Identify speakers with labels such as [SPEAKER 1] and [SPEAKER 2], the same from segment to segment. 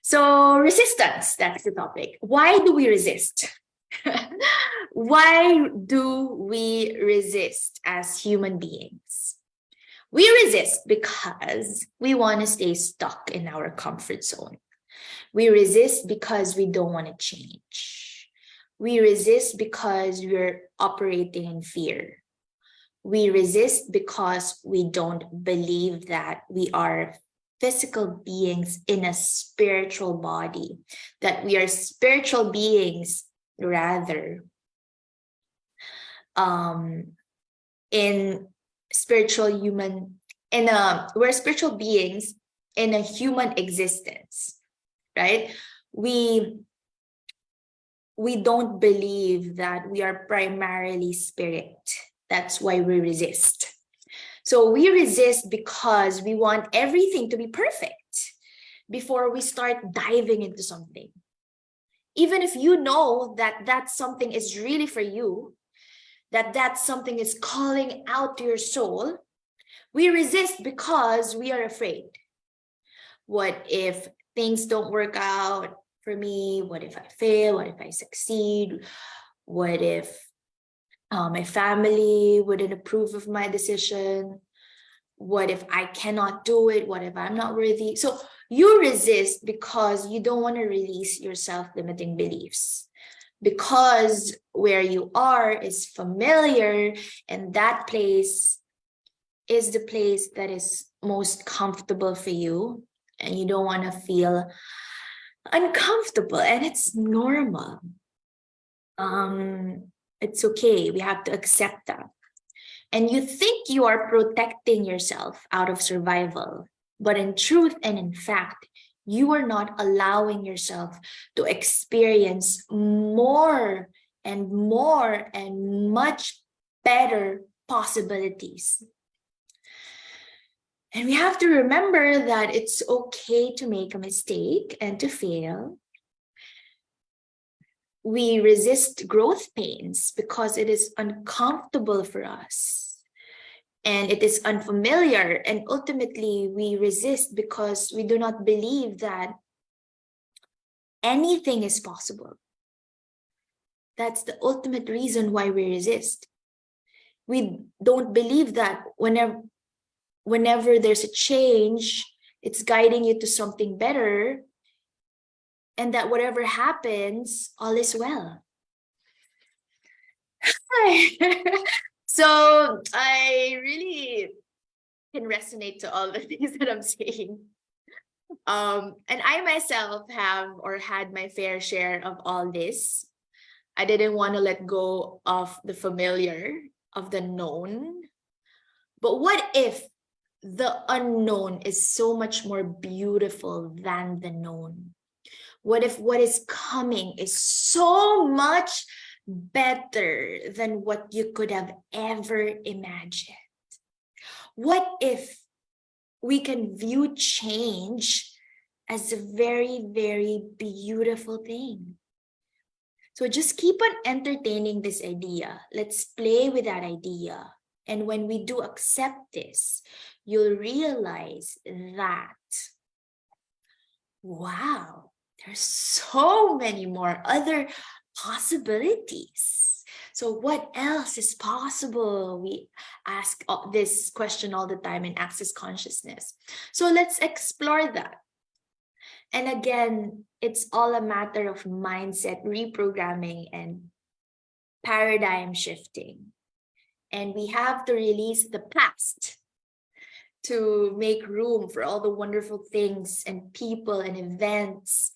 [SPEAKER 1] So resistance, that's the topic. Why do we resist? Why do we resist as human beings? We resist because we want to stay stuck in our comfort zone. We resist because we don't want to change. We resist because we're operating in fear. We resist because we don't believe that we are physical beings in a spiritual body, that we are spiritual beings rather in spiritual human, we're spiritual beings in a human existence, right? We don't believe that we are primarily spirit. That's why we resist. So we resist because we want everything to be perfect before we start diving into something. Even if you know that that something is really for you, that something is calling out to your soul, we resist because we are afraid. What if things don't work out for me? What if I fail? What if I succeed? What if my family wouldn't approve of my decision? What if I cannot do it? What if I'm not worthy? So you resist because you don't want to release your self-limiting beliefs, because where you are is familiar, and that place is the place that is most comfortable for you, and you don't want to feel uncomfortable, and it's normal. It's okay. We have to accept that. And you think you are protecting yourself out of survival, but in truth and in fact, you are not allowing yourself to experience more and more and much better possibilities. And we have to remember that it's okay to make a mistake and to fail. We resist growth pains because it is uncomfortable for us and it is unfamiliar. And ultimately, we resist because we do not believe that anything is possible. That's the ultimate reason why we resist. We don't believe that whenever there's a change, it's guiding you to something better, and that whatever happens, all is well. So I really can resonate to all the things that I'm saying. And I myself have or had my fair share of all this. I didn't want to let go of the familiar, of the known. But what if the unknown is so much more beautiful than the known? What if what is coming is so much better than what you could have ever imagined? What if we can view change as a very, very beautiful thing? So just keep on entertaining this idea. Let's play with that idea. And when we do accept this, you'll realize that, wow, there's so many more other possibilities. So what else is possible? We ask this question all the time in Access Consciousness. So let's explore that. And again, it's all a matter of mindset reprogramming and paradigm shifting. And we have to release the past to make room for all the wonderful things and people and events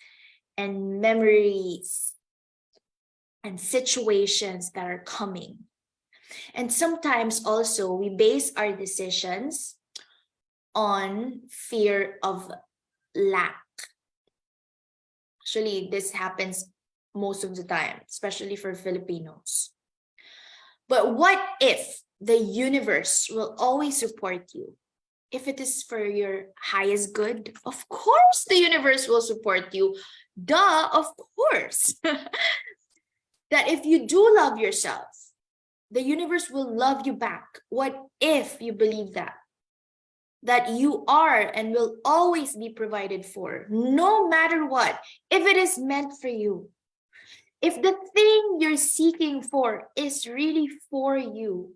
[SPEAKER 1] and memories and situations that are coming. And sometimes also we base our decisions on fear of lack. Actually, this happens most of the time, especially for Filipinos. But what if the universe will always support you? If it is for your highest good, of course the universe will support you. Duh, of course. That if you do love yourself, the universe will love you back. What if you believe that? that you are and will always be provided for, no matter what, if it is meant for you. If the thing you're seeking for is really for you,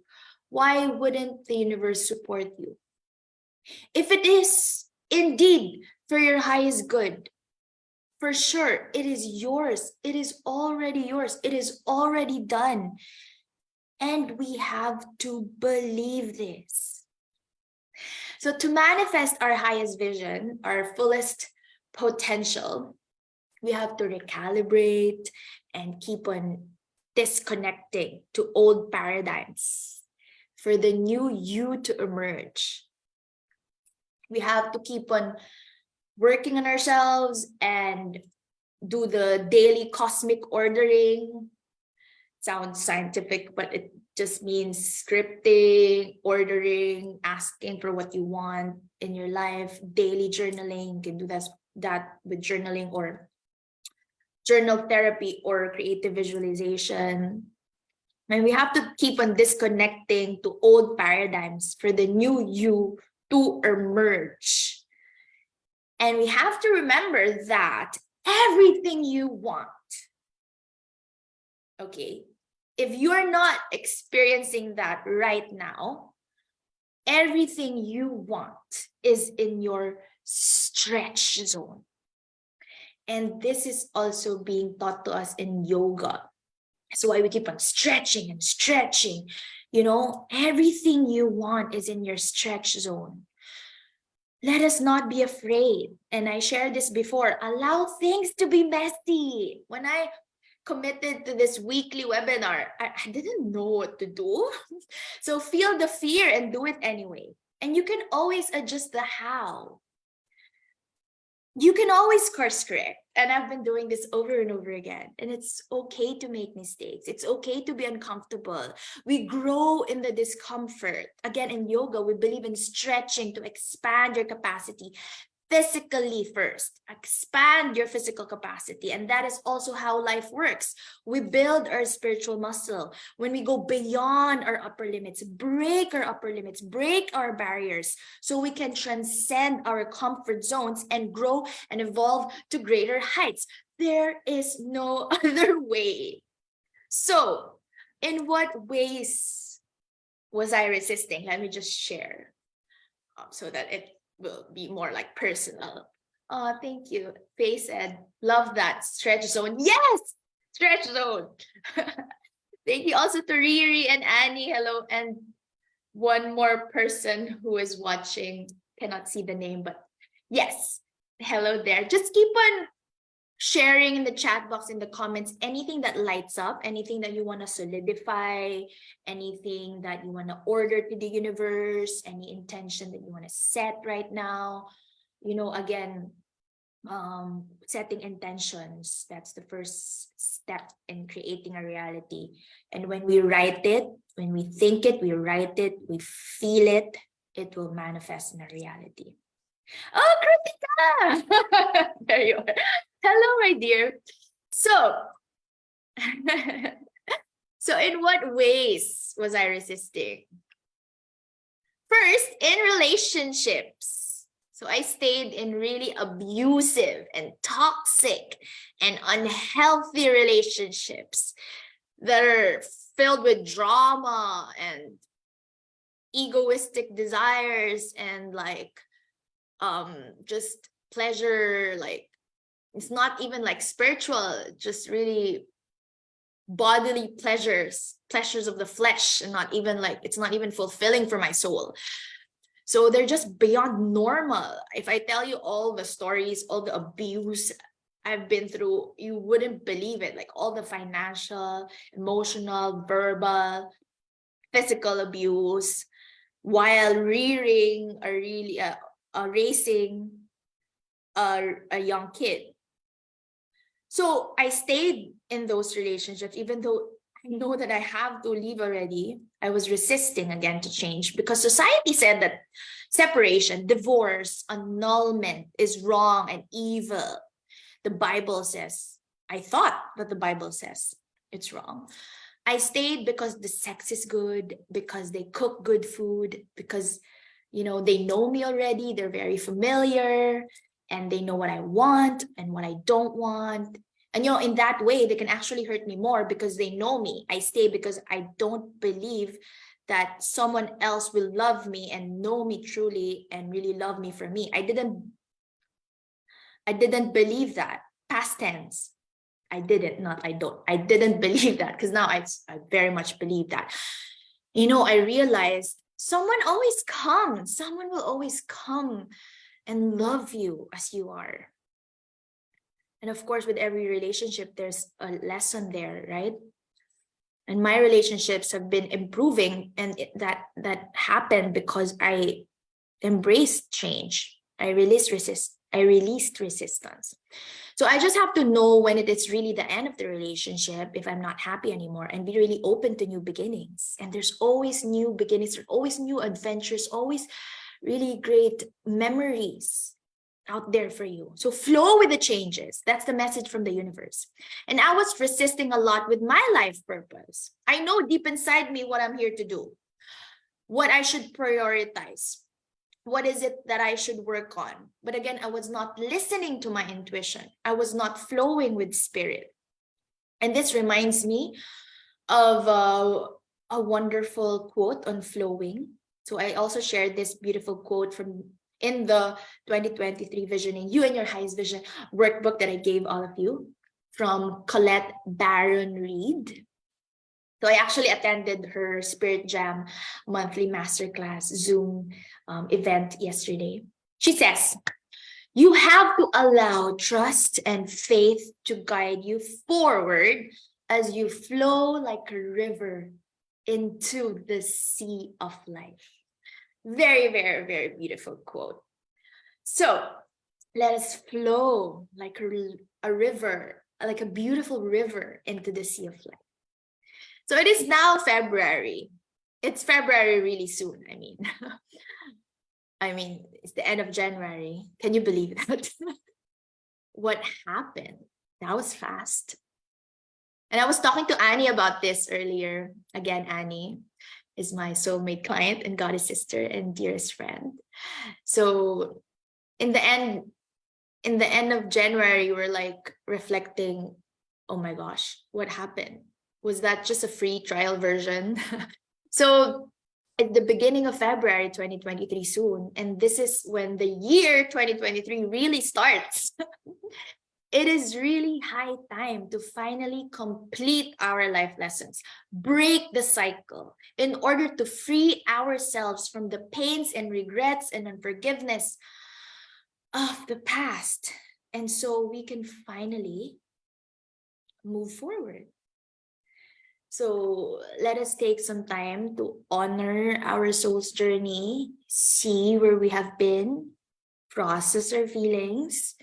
[SPEAKER 1] why wouldn't the universe support you? If it is indeed for your highest good, for sure, it is yours. It is already yours. It is already done. And we have to believe this. So to manifest our highest vision, our fullest potential, we have to recalibrate and keep on disconnecting to old paradigms for the new you to emerge. We have to keep on working on ourselves and do the daily cosmic ordering. Sounds scientific, but it just means scripting, ordering, asking for what you want in your life, daily journaling. You can do that with journaling or journal therapy or creative visualization. And we have to keep on disconnecting to old paradigms for the new you to emerge. And we have to remember that everything you want, okay, if you're not experiencing that right now, everything you want is in your stretch zone. And this is also being taught to us in yoga. That's why we keep on stretching and stretching. You know, everything you want is in your stretch zone. Let us not be afraid. And I shared this before. Allow things to be messy. When I committed to this weekly webinar, I didn't know what to do. So feel the fear and do it anyway. And you can always adjust the how. You can always course correct. And I've been doing this over and over again. And it's okay to make mistakes. It's okay to be uncomfortable. We grow in the discomfort. Again, in yoga, we believe in stretching to expand your capacity physically first. Expand your physical capacity. And that is also how life works. We build our spiritual muscle when we go beyond our upper limits, break our upper limits, break our barriers, so we can transcend our comfort zones and grow and evolve to greater heights. There is no other way. So, in what ways was I resisting? Let me just share so that it will be more like personal. Oh, thank you. Faye said, love that stretch zone. Yes, stretch zone. Thank you also to Riri and Annie. Hello. And one more person who is watching, cannot see the name, but yes, hello there. Just keep on sharing in the chat box, in the comments, anything that lights up, anything that you want to solidify, anything that you want to order to the universe, any intention that you want to set right now. You know, again, setting intentions, that's the first step in creating a reality. And when we write it, when we think it, we write it, we feel it, it will manifest in a reality. Oh, Kritika! There you are. Hello, my dear. So, so in what ways was I resisting? First, in relationships. So I stayed in really abusive and toxic and unhealthy relationships that are filled with drama and egoistic desires and like just pleasure, like it's not even like spiritual, just really bodily pleasures of the flesh, and not even like, it's not even fulfilling for my soul. So they're just beyond normal. If I tell you all the stories, all the abuse I've been through, you wouldn't believe it. Like all the financial, emotional, verbal, physical abuse, while rearing a really raising a young kid. So I stayed in those relationships, even though I know that I have to leave already. I was resisting again to change because society said that separation, divorce, annulment is wrong and evil. The Bible says, I thought that the Bible says it's wrong. I stayed because the sex is good, because they cook good food, because They know me already. They're very familiar, and they know what I want and what I don't want. And, in that way, they can actually hurt me more because they know me. I stay because I don't believe that someone else will love me and know me truly and really love me for me. I didn't believe that. Past tense. I didn't, not I don't. I didn't believe that, because now I very much believe that. I realized someone always comes. Someone will always come and love you as you are. And of course, with every relationship, there's a lesson there, right? And my relationships have been improving, and that happened because I embraced change. I released resistance. So I just have to know when it is really the end of the relationship, if I'm not happy anymore, and be really open to new beginnings. And there's always new beginnings, there's always new adventures, always really great memories out there for you. So flow with the changes. That's the message from the universe. And I was resisting a lot with my life purpose. I know deep inside me what I'm here to do, what I should prioritize. What is it that I should work on? But again, I was not listening to my intuition. I was not flowing with spirit. And this reminds me of a wonderful quote on flowing. So I also shared this beautiful quote from in the 2023 Visioning You and Your Highest Vision workbook that I gave all of you, from Colette Baron Reed. So I actually attended her Spirit Jam monthly masterclass Zoom event yesterday. She says, you have to allow trust and faith to guide you forward as you flow like a river into the sea of life. Very, very, very beautiful quote. So let us flow like a river, like a beautiful river into the sea of life. So it is now February. It's February really soon. I mean, it's the end of January. Can you believe that? What happened? That was fast. And I was talking to Annie about this earlier. Again, Annie is my soulmate client and goddess sister and dearest friend. So in the end of January, we're like reflecting, oh my gosh, what happened? Was that just a free trial version? So at the beginning of February 2023 soon, and this is when the year 2023 really starts. It is really high time to finally complete our life lessons, break the cycle in order to free ourselves from the pains and regrets and unforgiveness of the past. And so we can finally move forward. So let us take some time to honor our soul's journey, see where we have been, process our feelings.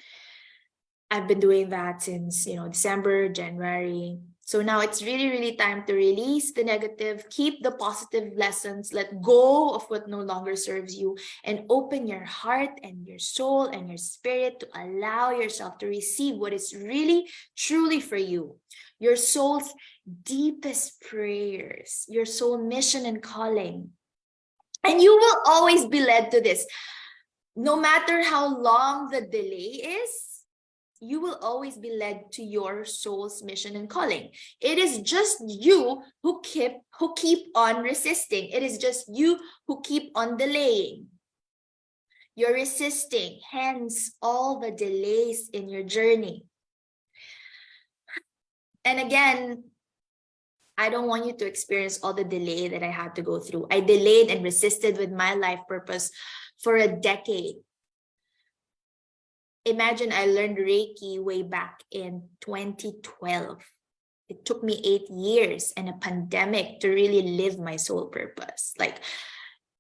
[SPEAKER 1] I've been doing that since, December, January. So now it's really, really time to release the negative, keep the positive lessons, let go of what no longer serves you, and open your heart and your soul and your spirit to allow yourself to receive what is really, truly for you. Your soul's deepest prayers, your soul mission and calling. And you will always be led to this. No matter how long the delay is, you will always be led to your soul's mission and calling. It is just you who keep on resisting. It is just you who keep on delaying. You're resisting, hence all the delays in your journey. And again, I don't want you to experience all the delay that I had to go through. I delayed and resisted with my life purpose for a decade. Imagine I learned Reiki way back in 2012. It took me 8 years and a pandemic to really live my soul purpose. Like,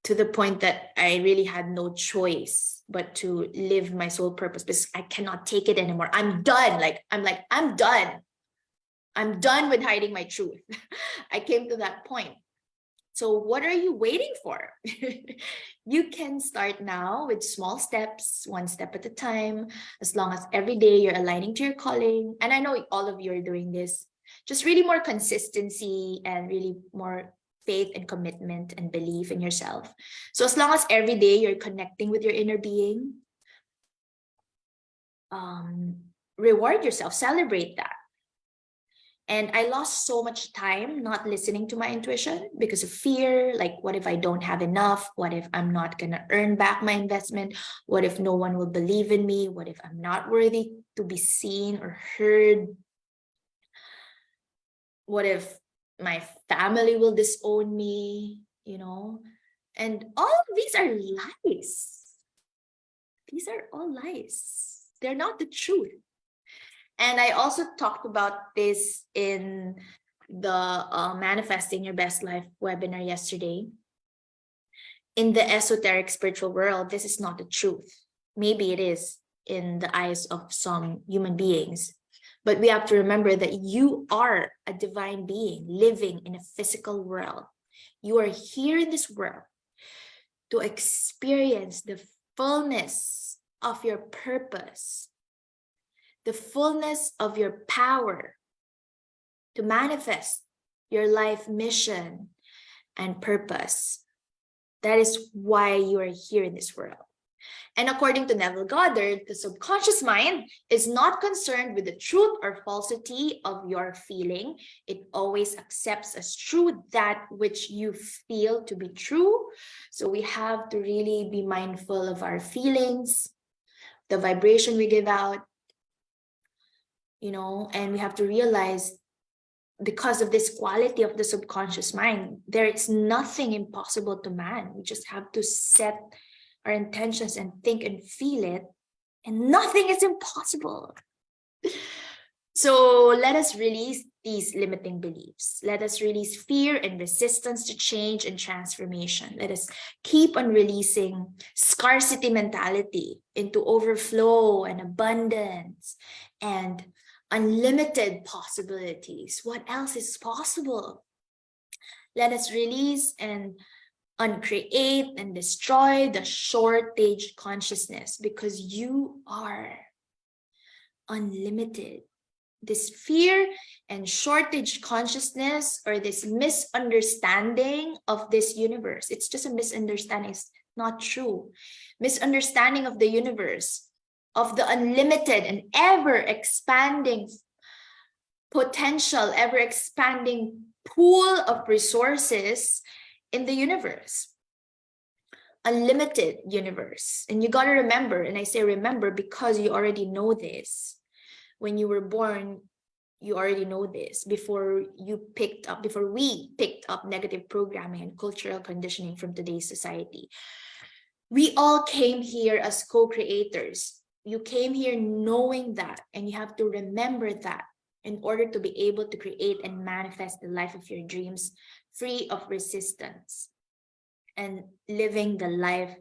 [SPEAKER 1] to the point that I really had no choice but to live my soul purpose because I cannot take it anymore. I'm done. I'm done. I'm done with hiding my truth. I came to that point. So what are you waiting for? You can start now with small steps, one step at a time, as long as every day you're aligning to your calling. And I know all of you are doing this. Just really more consistency and really more faith and commitment and belief in yourself. So as long as every day you're connecting with your inner being, reward yourself, celebrate that. And I lost so much time not listening to my intuition because of fear. Like, what if I don't have enough? What if I'm not going to earn back my investment? What if no one will believe in me? What if I'm not worthy to be seen or heard? What if my family will disown me? You know, and all of these are lies. These are all lies. They're not the truth. And I also talked about this in the Manifesting Your Best Life webinar yesterday. In the esoteric spiritual world, this is not the truth. Maybe it is in the eyes of some human beings. But we have to remember that you are a divine being living in a physical world. You are here in this world to experience the fullness of your purpose, the fullness of your power, to manifest your life mission and purpose. That is why you are here in this world. And according to Neville Goddard, the subconscious mind is not concerned with the truth or falsity of your feeling. It always accepts as true that which you feel to be true. So we have to really be mindful of our feelings, the vibration we give out, and we have to realize, because of this quality of the subconscious mind, there is nothing impossible to man. We just have to set our intentions and think and feel it, and nothing is impossible. So let us release these limiting beliefs. Let us release fear and resistance to change and transformation. Let us keep on releasing scarcity mentality into overflow and abundance and unlimited possibilities. What else is possible? Let us release and uncreate and destroy the shortage consciousness, because you are unlimited. This fear and shortage consciousness, or this misunderstanding of this universe, it's just a misunderstanding. It's not true. Misunderstanding of the universe, of the unlimited and ever expanding potential, ever expanding pool of resources in the universe. Unlimited universe. And you got to remember, and I say remember because you already know this. When you were born, you already know this. Before we picked up negative programming and cultural conditioning from today's society. We all came here as co-creators. You came here knowing that, and you have to remember that in order to be able to create and manifest the life of your dreams, free of resistance, and living the life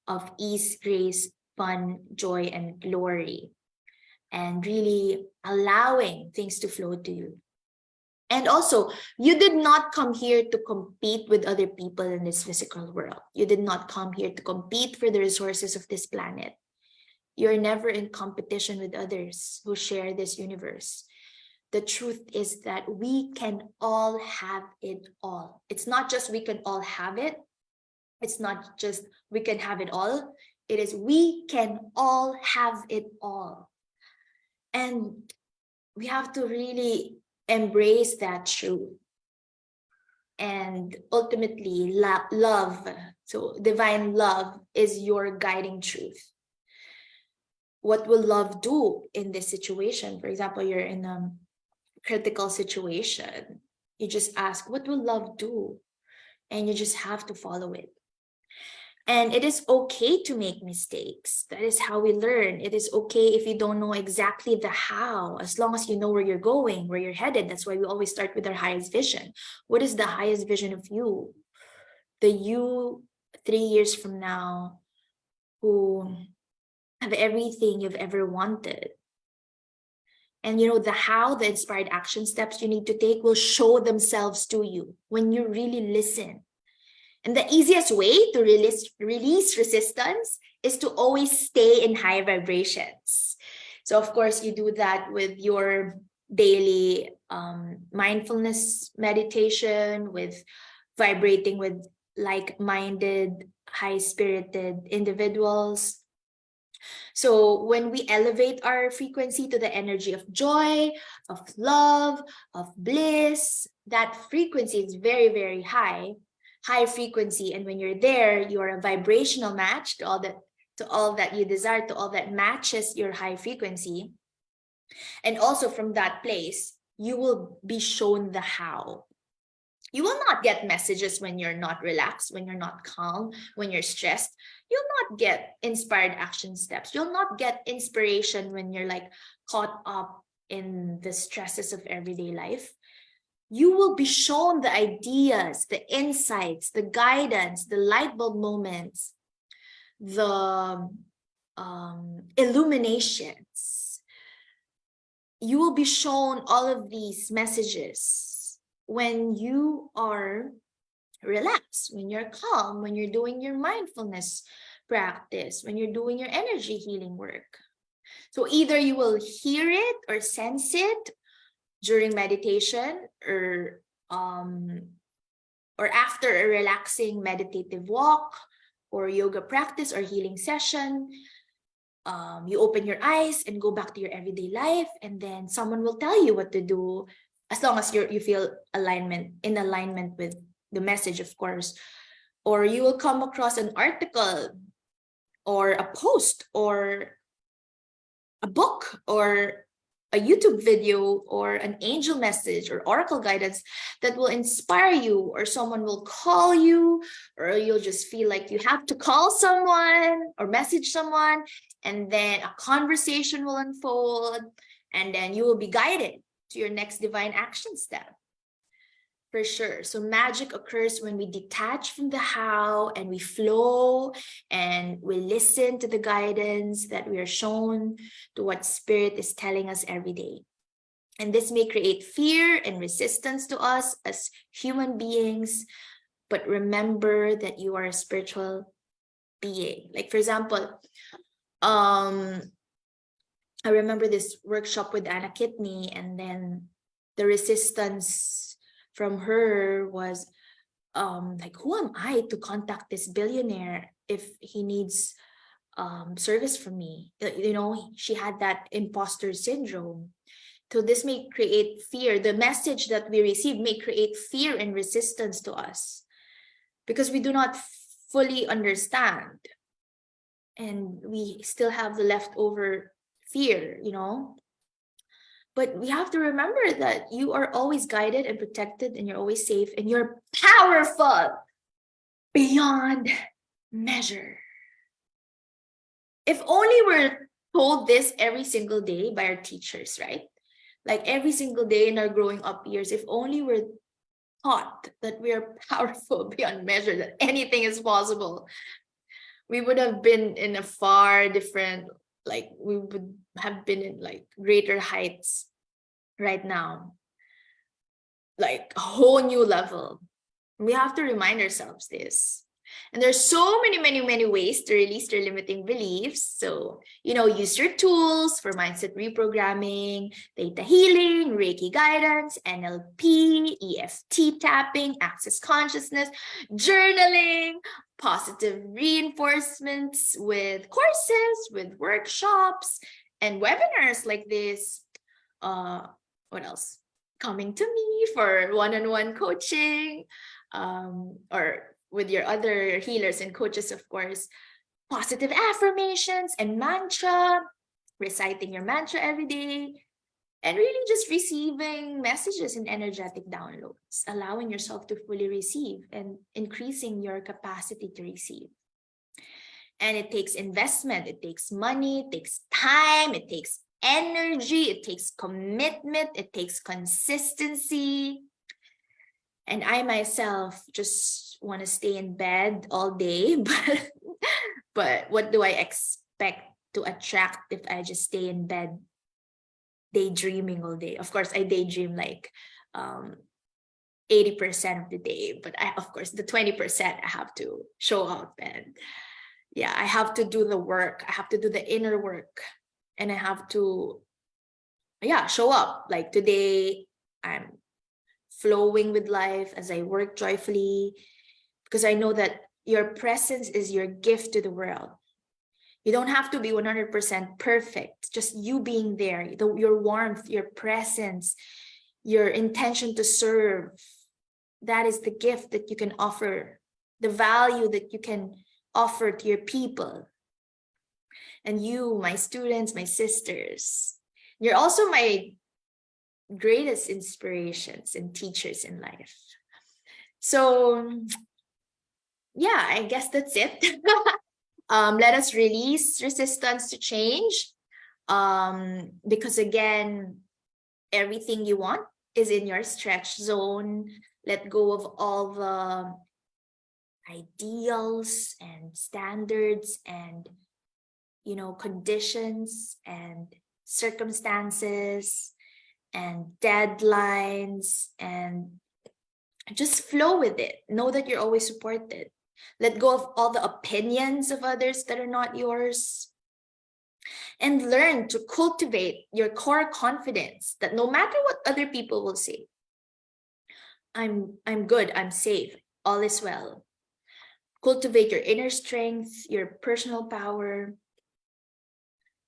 [SPEAKER 1] of ease, grace, fun, joy, and glory, and really allowing things to flow to you. And also, you did not come here to compete with other people in this physical world. You did not come here to compete for the resources of this planet. You're never in competition with others who share this universe. The truth is that we can all have it all. It's not just we can all have it. It's not just we can have it all. It is we can all have it all. And we have to really embrace that truth. And ultimately, love, so divine love is your guiding truth. What will love do in this situation? For example, you're in a critical situation. You just ask, what will love do? And you just have to follow it. And it is okay to make mistakes. That is how we learn. It is okay if you don't know exactly the how, as long as you know where you're going, where you're headed. That's why we always start with our highest vision. What is the highest vision of you? The you 3 years from now who have everything you've ever wanted. And the how, the inspired action steps you need to take will show themselves to you when you really listen. And the easiest way to release resistance is to always stay in high vibrations. So of course, you do that with your daily mindfulness meditation, with vibrating with like-minded, high-spirited individuals. So when we elevate our frequency to the energy of joy, of love, of bliss, that frequency is very, very high frequency. And when you're there, you're a vibrational match to all that you desire, to all that matches your high frequency. And also from that place, you will be shown the how. You will not get messages when you're not relaxed, when you're not calm, when you're stressed. You'll not get inspired action steps. You'll not get inspiration when you're like caught up in the stresses of everyday life. You will be shown the ideas, the insights, the guidance, the light bulb moments, the illuminations. You will be shown all of these messages when you are relaxed, when you're calm, when you're doing your mindfulness practice, when you're doing your energy healing work. So either you will hear it or sense it during meditation or after a relaxing meditative walk or yoga practice or healing session. You open your eyes and go back to your everyday life, and then someone will tell you what to do, as long as you feel in alignment with the message, of course. Or you will come across an article or a post or a book or a YouTube video or an angel message or oracle guidance that will inspire you, or someone will call you, or you'll just feel like you have to call someone or message someone, and then a conversation will unfold, and then you will be guided to your next divine action step. For sure. So magic occurs when we detach from the how and we flow and we listen to the guidance that we are shown, to what spirit is telling us every day. And this may create fear and resistance to us as human beings, but remember that you are a spiritual being. Like, for example, I remember this workshop with Anna Kidney, and then the resistance from her was like, who am I to contact this billionaire if he needs service from me? You know, she had that imposter syndrome. So this may create fear. The message that we receive may create fear and resistance to us because we do not fully understand, and we still have the leftover fear, you know. But we have to remember that you are always guided and protected, and you're always safe, and you're powerful beyond measure. If only we're told this every single day by our teachers, right? Like every single day in our growing up years, if only we're taught that we are powerful beyond measure, that anything is possible, we would have been in a far different, like we would have been in like greater heights right now, like a whole new level. We have to remind ourselves this. And there's so many ways to release their limiting beliefs. So, you know, use your tools for mindset reprogramming, theta healing, Reiki guidance, NLP, EFT tapping, access consciousness, journaling, positive reinforcements with courses, with workshops, and webinars like this. What else? Coming to me for one-on-one coaching, or with your other healers and coaches, of course. Positive affirmations and mantra, reciting your mantra every day, and really just receiving messages and energetic downloads, allowing yourself to fully receive and increasing your capacity to receive. And it takes investment, it takes money, it takes time, it takes energy, it takes commitment, it takes consistency. And I myself just want to stay in bed all day, but what do I expect to attract if I just stay in bed daydreaming all day? Of course, I daydream like 80% of the day, but of course, the 20% I have to show up, and yeah, I have to do the work. I have to do the inner work, and I have to, show up. Like today, I'm flowing with life, as I work joyfully, because I know that your presence is your gift to the world. You don't have to be 100% perfect. Just you being there, your warmth, your presence, your intention to serve. That is the gift that you can offer, the value that you can offer to your people. And you, my students, my sisters, you're also my greatest inspirations and teachers in life. So yeah, I guess that's it. Let us release resistance to change. Because again, everything you want is in your stretch zone. Let go of all the ideals and standards and, you know, conditions and circumstances and deadlines, and just flow with it. Know that you're always supported. Let go of all the opinions of others that are not yours, and learn to cultivate your core confidence that no matter what other people will say, I'm good, I'm safe, all is well. Cultivate your inner strength, your personal power,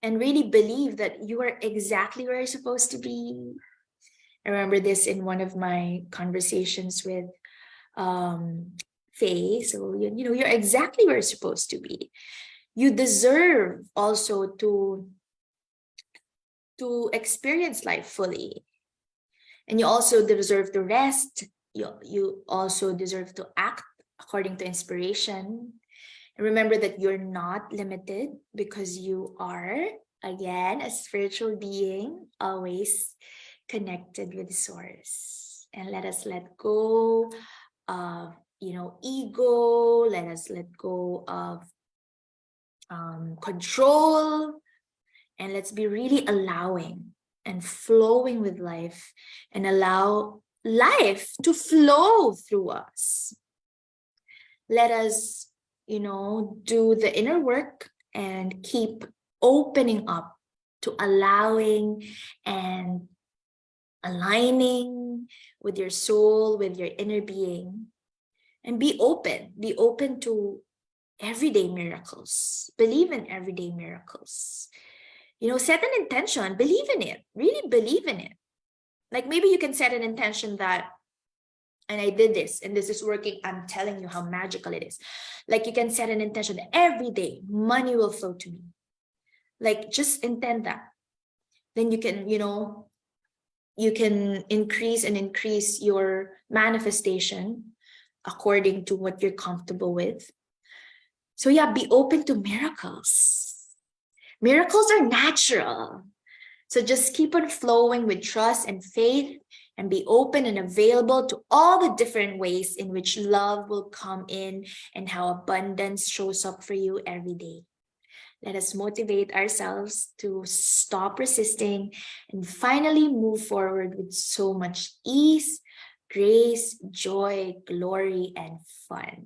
[SPEAKER 1] and really believe that you are exactly where you're supposed to be. I remember this in one of my conversations with Faye. So, you know, you're exactly where you're supposed to be. You deserve also to experience life fully. And you also deserve to rest. You also deserve to act according to inspiration. And remember that you're not limited, because you are, again, a spiritual being, always connected with source. And let us let go of, you know, ego. Let us let go of control, and let's be really allowing and flowing with life, and allow life to flow through us. Let us, you know, do the inner work and keep opening up to allowing and aligning with your soul, with your inner being, and be open to everyday miracles. Believe in everyday miracles. You know, set an intention, believe in it, really believe in it. Like maybe you can set an intention that, and I did this and this is working, I'm telling you how magical it is. Like you can set an intention that every day money will flow to me. Like just intend that. Then you can, you know, you can increase your manifestation according to what you're comfortable with. So yeah, be open to miracles. Miracles are natural. So just keep on flowing with trust and faith, and be open and available to all the different ways in which love will come in and how abundance shows up for you every day. Let us motivate ourselves to stop resisting and finally move forward with so much ease, grace, joy, glory, and fun.